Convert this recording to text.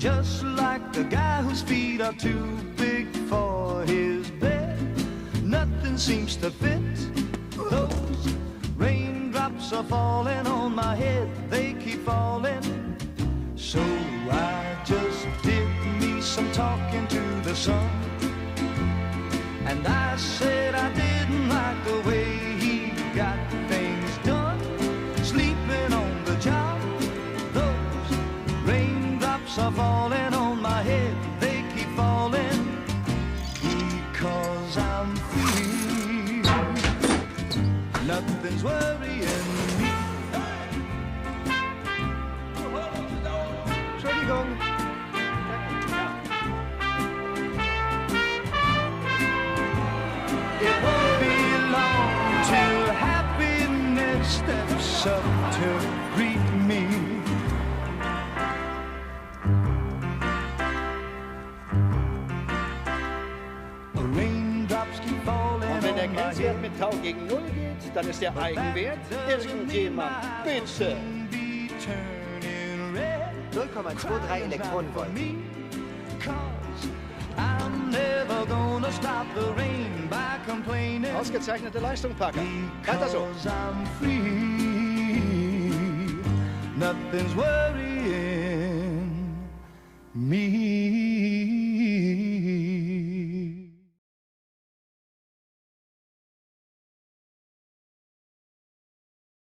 just like the guy whose feet are too big for his bed. Nothing seems to fit. Those raindrops are falling on my head, they keep falling. So I just did me some talking to the sun, and I said I didn't like the way he got things done, sleeping on the job. Those raindrops are falling on my head, they keep falling, because I'm free. Nothing's worrying me. Entschuldigung. It won't be long till happiness steps up to greet me. Raindrops keep falling. Und wenn der Grenzwert mit Tau gegen 0 geht, dann ist der Eigenwert irgendjemand. Bitte. 0,23 Elektronenvolt. Ausgezeichnete Leistung, Parker. Weiter so. Nothing's worrying me.